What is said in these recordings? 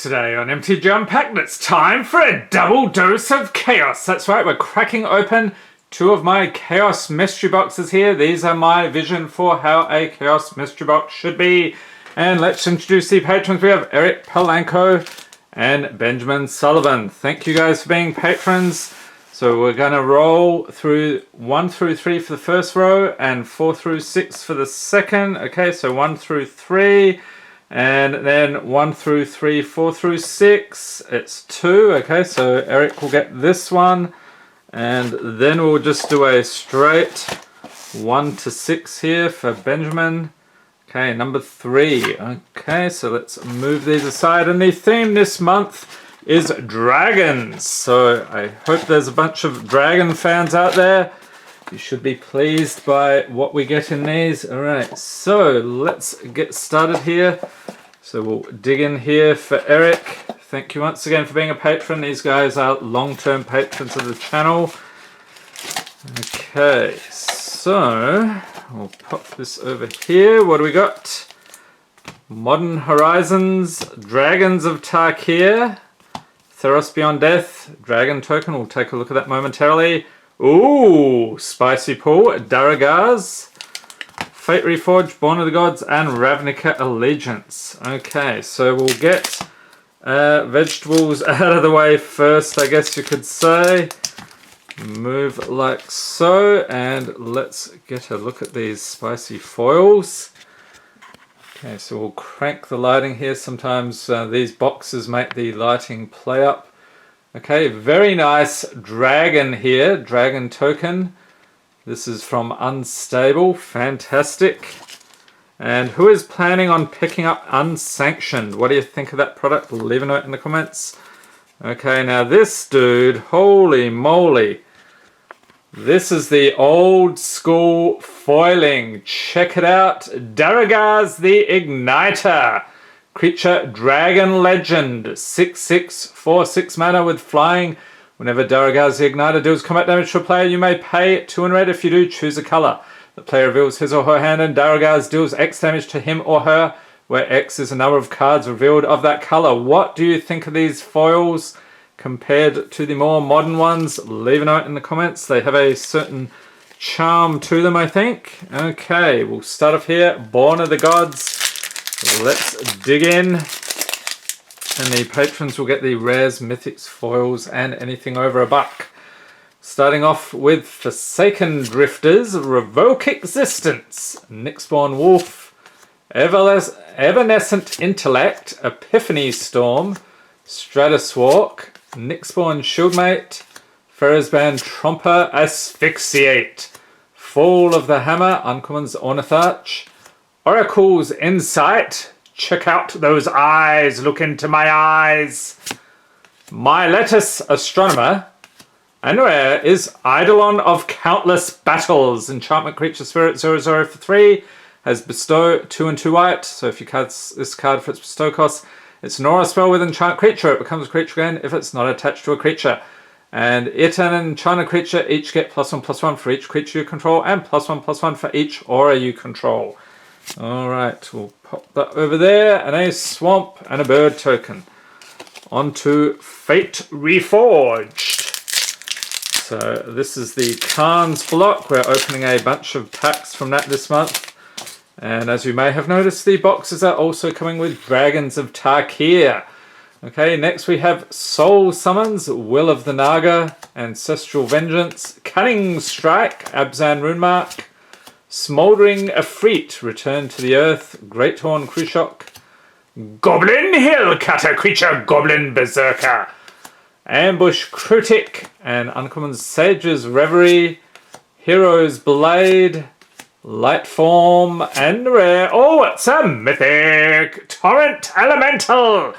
Today on MTG Unpacked, it's time for a double dose of chaos. That's right, we're cracking open two of my chaos mystery boxes here. These are my vision for how a chaos mystery box should be. And let's introduce the patrons. We have Eric Palanco and Benjamin Sullivan. Thank you guys for being patrons. So we're going to roll through 1 through 3 for the first row and 4 through 6 for the second. Okay, so 1 through 3. And then 1 through 3, 4 through 6, it's 2. Okay, so Eric will get this one. And then we'll just do a straight 1 to 6 here for Benjamin. Okay, number 3. Okay, so let's move these aside. And the theme this month is dragons. So I hope there's a bunch of dragon fans out there. You should be pleased by what we get in these. Alright, so let's get started here. So we'll dig in here for Eric. Thank you once again for being a patron. These guys are long-term patrons of the channel. Okay, so we'll pop this over here. What do we got? Modern Horizons, Dragons of Tarkir, Theros Beyond Death, Dragon Token. We'll take a look at that momentarily. Ooh, Spicy Pool, Daragaz, Fate Reforged, Born of the Gods, and Ravnica Allegiance. Okay, so we'll get vegetables out of the way first, I guess you could say. Move like so, and let's get a look at these spicy foils. Okay, so we'll crank the lighting here. Sometimes these boxes make the lighting play up. Okay, very nice dragon here, dragon token. This is from Unstable, fantastic. And who is planning on picking up Unsanctioned? What do you think of that product? Leave a note in the comments. Okay, now this dude, holy moly. This is the old school foiling. Check it out. Daragaz the Igniter. Creature Dragon Legend, 6/6 for 6 mana with flying. Whenever Daragaz the Igniter deals combat damage to a player, you may pay 2 and red. If you do, choose a color. The player reveals his or her hand and Daragaz deals X damage to him or her, where X is the number of cards revealed of that color. What do you think of these foils compared to the more modern ones? Leave a note in the comments. They have a certain charm to them, I think. Okay, we'll start off here. Born of the Gods. Let's dig in, and the patrons will get the rares, mythics, foils, and anything over $1. Starting off with Forsaken Drifters, Revoke Existence, Nyxborn Wolf, Evanescent Intellect, Epiphany Storm, Stratus Walk, Nyxborn Shieldmate, Ferrozband Tromper, Asphyxiate, Fall of the Hammer, Uncommons Ornitharch, Oracle's Insight. Check out those eyes. Look into my eyes. Miletus Astronomer. And rare is Eidolon of Countless Battles. Enchantment creature spirit 0/0 for 3. Has bestow 2 and 2 white. So if you cast this card for its bestow cost, it's an aura spell with enchant creature. It becomes a creature again if it's not attached to a creature. And it and an enchanted creature each get +1/+1 for each creature you control, and +1/+1 for each aura you control. Alright, we'll pop that over there, and a swamp and a bird token. On to Fate Reforged. So this is the Khan's block. We're opening a bunch of packs from that this month. And as you may have noticed, the boxes are also coming with Dragons of Tarkir. Okay, next we have Soul Summons, Will of the Naga, Ancestral Vengeance, Cunning Strike, Abzan Runemark, Smouldering Efreet, Return to the Earth, Greathorn Krushok, Goblin Hill Cutter, Creature Goblin Berserker, Ambush Krutik, and Uncommon Sage's Reverie, Hero's Blade, Lightform, and rare. Oh, it's a mythic! Torrent Elemental!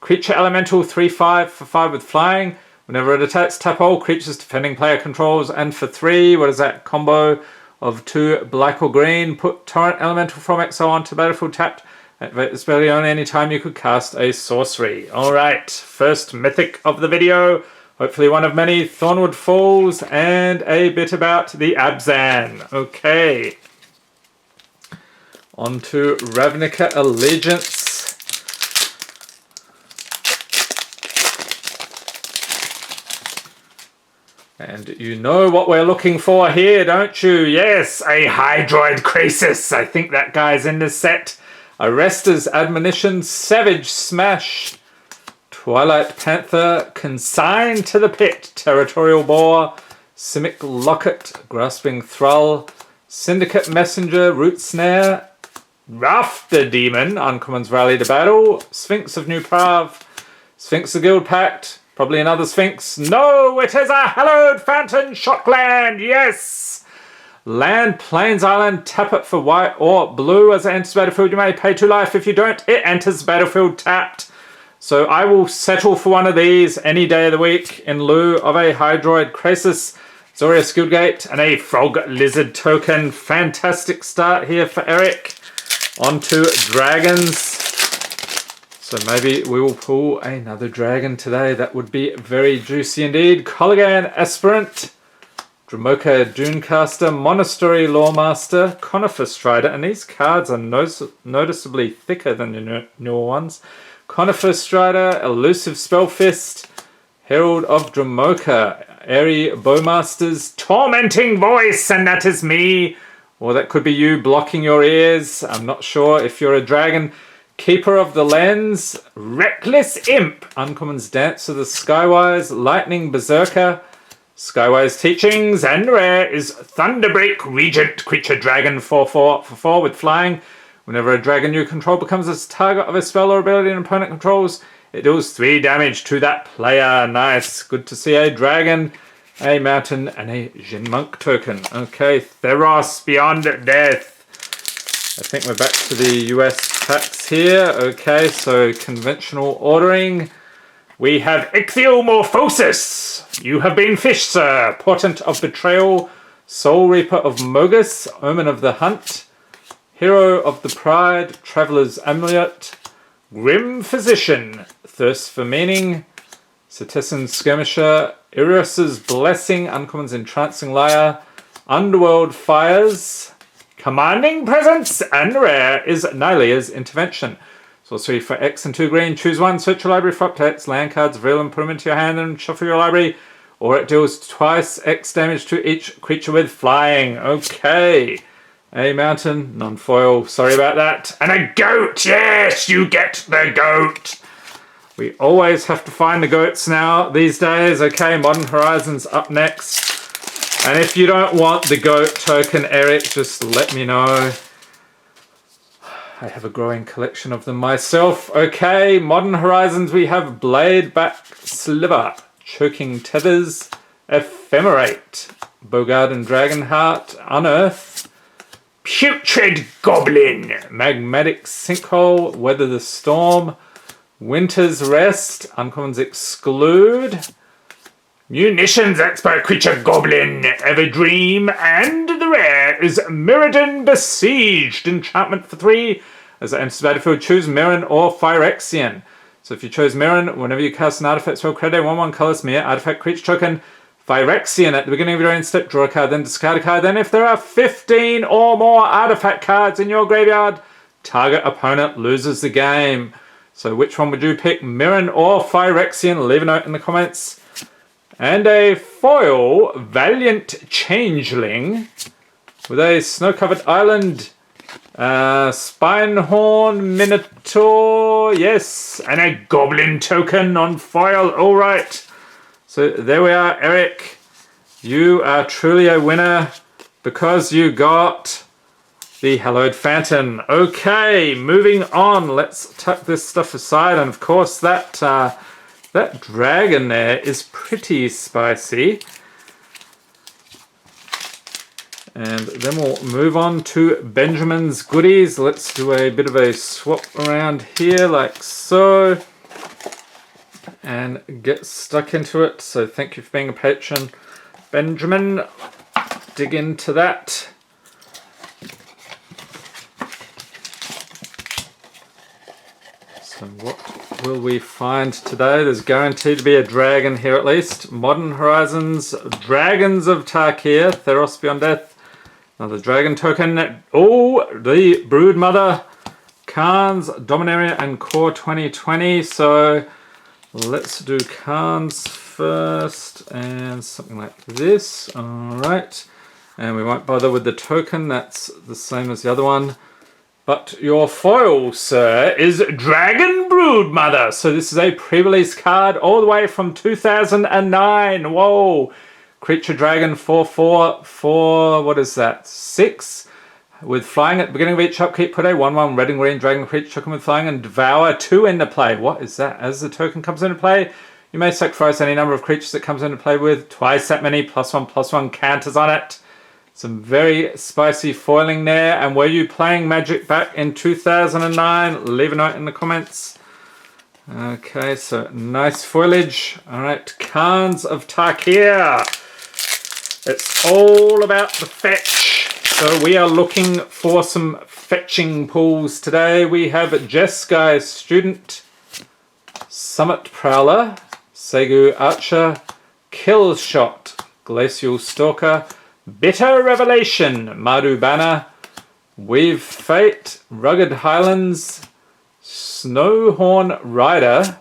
Creature Elemental 3/5 for 5 with flying. Whenever it attacks, tap all creatures defending player controls, and for 3, what is that combo of 2 black or green? Put Torrent Elemental from exile onto battlefield tapped. Activate this ability only any time you could cast a sorcery. Alright, first mythic of the video. Hopefully one of many. Thornwood Falls, and a bit about the Abzan. Okay. On to Ravnica Allegiance. And you know what we're looking for here, don't you? Yes, a Hydroid Crisis. I think that guy's in this set. Arrestor's Admonition, Savage Smash, Twilight Panther, Consigned to the Pit, Territorial Boar, Simic Locket, Grasping Thrall, Syndicate Messenger, Root Snare, Rafter Demon, Uncommons Rally to Battle, Sphinx of New Prav, Sphinx of Guild Pact, probably another Sphinx. No, it is a Hallowed Fountain Shockland, yes! Land, Plains Island, tap it for white or blue as it enters the battlefield. You may pay 2 life. If you don't, it enters the battlefield tapped. So I will settle for one of these any day of the week in lieu of a Hydroid Crisis, Zorius Guildgate, and a Frog Lizard token. Fantastic start here for Eric. On to dragons. So maybe we will pull another dragon today. That would be very juicy indeed. Colligan Aspirant, Dramoka Dunecaster, Monastery Lawmaster, Conifer Strider, and these cards are noticeably thicker than the newer ones. Conifer Strider, Elusive Spellfist, Herald of Dramoka, Airy Bowmasters, Tormenting Voice, and that is me. Or that could be you blocking your ears. I'm not sure if you're a dragon. Keeper of the Lens, Reckless Imp, Uncommons Dance of the Skywise, Lightning Berserker, Skywise Teachings, and rare is Thunderbreak Regent, creature dragon 4/4 for 4 with flying. Whenever a dragon you control becomes a target of a spell or ability an opponent controls, it deals 3 damage to that player. Nice. Good to see a dragon, a mountain, and a Jin Monk token. Okay, Theros Beyond Death. I think we're back to the US packs here. Okay, so conventional ordering. We have Ichthyomorphosis. You have been fished, sir. Portent of Betrayal, Soul Reaper of Mogus, Omen of the Hunt, Hero of the Pride, Traveller's Amulet, Grim Physician, Thirst for Meaning, Citizen Skirmisher, Iris's Blessing, Uncommon's Entrancing Liar, Underworld Fires, Commanding Presence, and rare is Nylea's Intervention. Sorcery for X and 2 green. Choose one, search your library for updates, land cards, reveal them, put them into your hand and shuffle your library. Or it deals twice X damage to each creature with flying. Okay. A mountain, non-foil, sorry about that. And a goat, yes, you get the goat. We always have to find the goats now these days. Okay, Modern Horizons up next. And if you don't want the goat token, Eric, just let me know. I have a growing collection of them myself. Okay, Modern Horizons, we have Bladeback Sliver, Choking Tethers, Ephemerate, Bogarden Dragonheart, Unearth, Putrid Goblin, Magmatic Sinkhole, Weather the Storm, Winter's Rest, Uncommons Exclude, Munitions Expert Creature Goblin, Everdream, and the rare is Mirrodin Besieged, Enchantment for 3. As it enters the battlefield, choose Mirren or Phyrexian. So if you chose Mirren, whenever you cast an artifact spell, create a 1/1 colorless mirror artifact creature token Phyrexian at the beginning of your end step, draw a card, then discard a card. Then if there are 15 or more artifact cards in your graveyard, target opponent loses the game. So which one would you pick, Mirren or Phyrexian? Leave a note in the comments. And a foil Valiant Changeling with a snow-covered island, Spinehorn Minotaur, yes, and a Goblin token on foil. All right. So there we are, Eric. You are truly a winner because you got the Hallowed Phantom. Okay, moving on. Let's tuck this stuff aside. And of course, that dragon there is pretty spicy. And then we'll move on to Benjamin's goodies. Let's do a bit of a swap around here like so. And get stuck into it. So thank you for being a patron, Benjamin. Dig into that. So what will we find today? There's guaranteed to be a dragon here at least. Modern Horizons, Dragons of Tarkir, Theros Beyond Death. Another dragon token. Oh, the Broodmother, Khan's Dominaria and Core 2020. So Let's do Khans first and something like this. Alright. And we won't bother with the token, that's the same as the other one. But your foil, sir, is Dragon Broodmother. So this is a pre-release card all the way from 2009. Whoa. Creature Dragon 4/4 for, what is that, 6? With flying at the beginning of each upkeep, put a 1/1 red and green dragon creature token with flying and devour 2 into play. What is that? As the token comes into play, you may sacrifice any number of creatures that comes into play with twice that many +1/+1 counters on it. Some very spicy foiling there. And were you playing Magic back in 2009? Leave a note in the comments. Okay, so nice foliage. Alright, Khans of Tarkir. It's all about the fetch. So we are looking for some fetching pools today. We have Jeskai Student, Summit Prowler, Segu Archer, Kill Shot, Glacial Stalker, Bitter Revelation, Mardu Banner, Weave Fate, Rugged Highlands, Snowhorn Rider,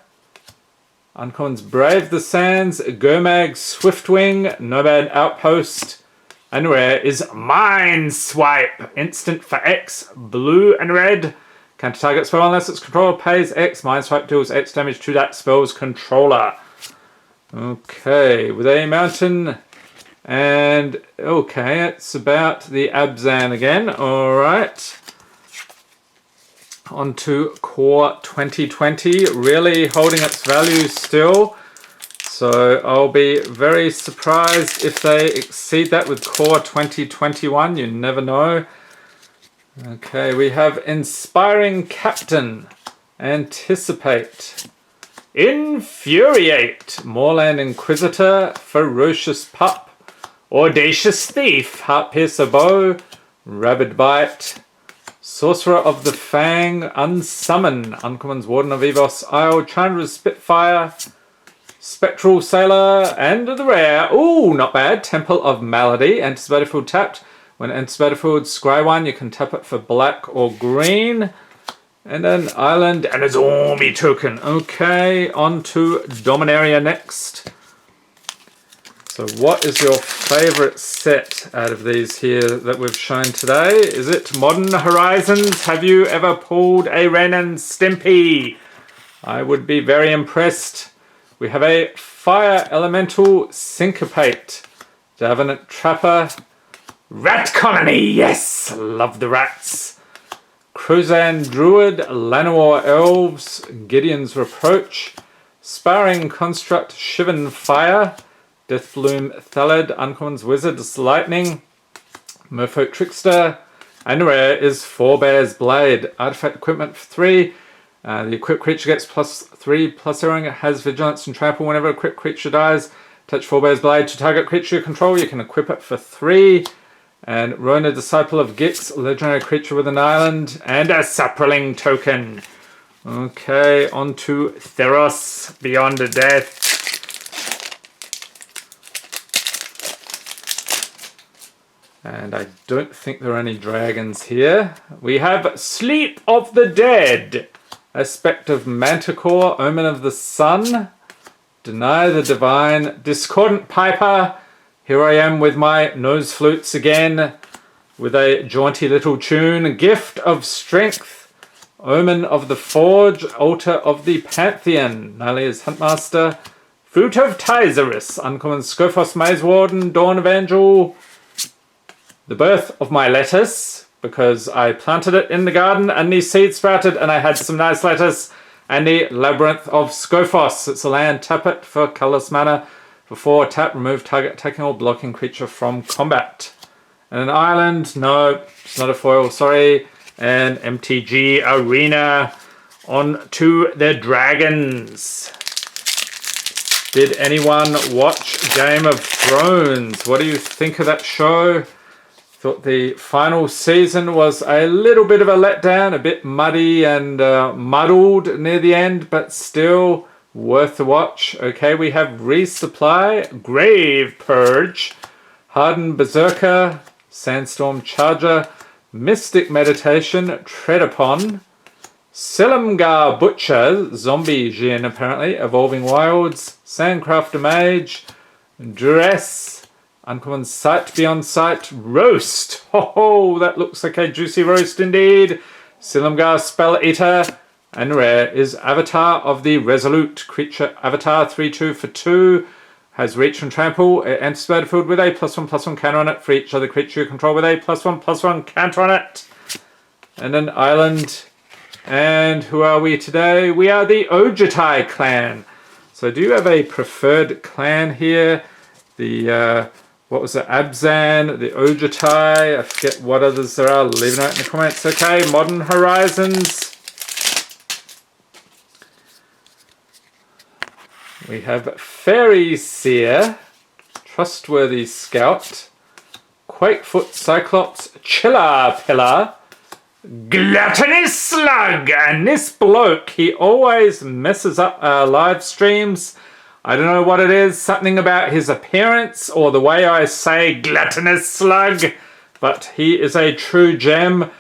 Uncommons Brave the Sands, Gomag Swiftwing, Nomad Outpost, and rare is Mind Swipe. Instant for X, blue and red. Counter target spell unless its controller pays X. Mind Swipe deals X damage to that spell's controller. Okay, with a mountain. And okay, it's about the Abzan again. Alright. On to Core 2020. Really holding its value still. So I'll be very surprised if they exceed that with Core 2021. You never know. Okay, we have Inspiring Captain, Anticipate, Infuriate, Moorland Inquisitor, Ferocious Pup, Audacious Thief, Heartpiercer Bow, Rabid Bite, Sorcerer of the Fang, Unsummon, Uncommons Warden of Evos Isle, Chandra's Spitfire, Spectral Sailor, and the rare, ooh, not bad, Temple of Malady, Anticipated Field tapped. When Anticipated Field scry one, you can tap it for black or green. And an island and a zombie token. Okay, on to Dominaria next. So what is your favourite set out of these here that we've shown today? Is it Modern Horizons? Have you ever pulled a Ren and Stimpy? I would be very impressed. We have a Fire Elemental Syncopate, Davenant Trapper, Rat Colony, yes! Love the rats. Cruzan Druid, Llanowar Elves, Gideon's Reproach, Sparring Construct, Shivan Fire, Deathbloom Thalid, Uncommons Wizard's Lightning, Merfolk Trickster, and rare is Forebear's Blade. Artifact equipment for 3. The equipped creature gets +3/+0, has Vigilance and Trample whenever a equipped creature dies. Touch Forebear's Blade to target creature you control. You can equip it for 3. And Rona, Disciple of Gix, legendary creature with an island, and a Saproling token. Okay, on to Theros, Beyond Death. And I don't think there are any dragons here. We have Sleep of the Dead, Aspect of Manticore, Omen of the Sun, Deny the Divine, Discordant Piper. Here I am with my nose flutes again, with a jaunty little tune. Gift of Strength, Omen of the Forge, Altar of the Pantheon, Nalia's Huntmaster, Fruit of Tyzerus, Uncommon Scophos Maze Warden, Dawn Evangel, The Birth of My Lettuce, because I planted it in the garden and the seed sprouted and I had some nice lettuce, and the Labyrinth of Scophos. It's a land, tap it for colorless mana. For 4, tap, remove target attacking or blocking creature from combat. And an island, no, it's not a foil, sorry. And MTG Arena. On to the dragons. Did anyone watch Game of Thrones? What do you think of that show? Thought the final season was a little bit of a letdown, a bit muddy and muddled near the end, but still worth the watch. Okay, we have Resupply, Grave Purge, Hardened Berserker, Sandstorm Charger, Mystic Meditation, Tread Upon, Silumgar Butcher, Zombie Jin apparently, Evolving Wilds, Sandcrafter Mage, Dress, Uncommon Sight Beyond Sight, Roast. Ho, that looks like a juicy roast indeed. Silumgar Spell Eater, and rare is Avatar of the Resolute. Creature Avatar 3/2 for 2. Has reach and trample. It enters the battlefield with a +1/+1 counter on it for each other creature you control with a +1/+1 counter on it. And an island. And who are we today? We are the Ojutai clan. So do you have a preferred clan here? The, what was it? Abzan, the Ojutai. I forget what others there are. Leave a note in the comments. Okay, Modern Horizons. We have Fairy Seer, Trustworthy Scout, Quakefoot Cyclops, Chiller Pillar, Gluttonous Slug, and this bloke, he always messes up our live streams. I don't know what it is, something about his appearance or the way I say Gluttonous Slug, but he is a true gem.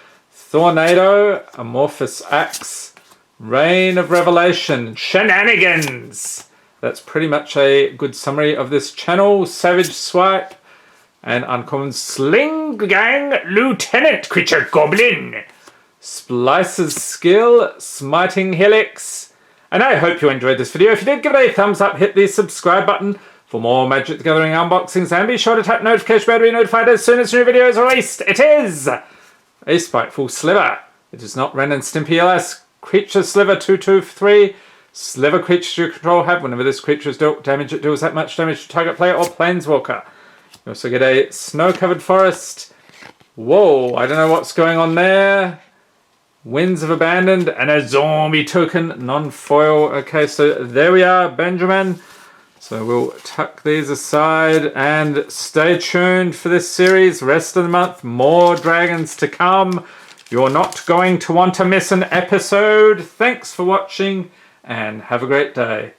Tornado, Amorphous Axe, Reign of Revelation, Shenanigans. That's pretty much a good summary of this channel. Savage Swipe, and Uncommon Sling Gang Lieutenant Creature Goblin. Splicer's Skill, Smiting Helix. And I hope you enjoyed this video. If you did, give it a thumbs up, hit the subscribe button for more Magic the Gathering unboxings, and be sure to tap the notification bell to be notified as soon as new video is released. It is a Spiteful Sliver. It is not Ren and Stimpy LS. Creature Sliver 2/2 for 3. Sliver creatures you control have, whenever this creature is dealt damage, it deals that much damage to target player or planeswalker. You also get a Snow-Covered Forest. Whoa, I don't know what's going on there. Winds of Abandoned, and a Zombie token, non-foil. Okay, so there we are, Benjamin. So we'll tuck these aside and stay tuned for this series. Rest of the month, more dragons to come. You're not going to want to miss an episode. Thanks for watching, and have a great day.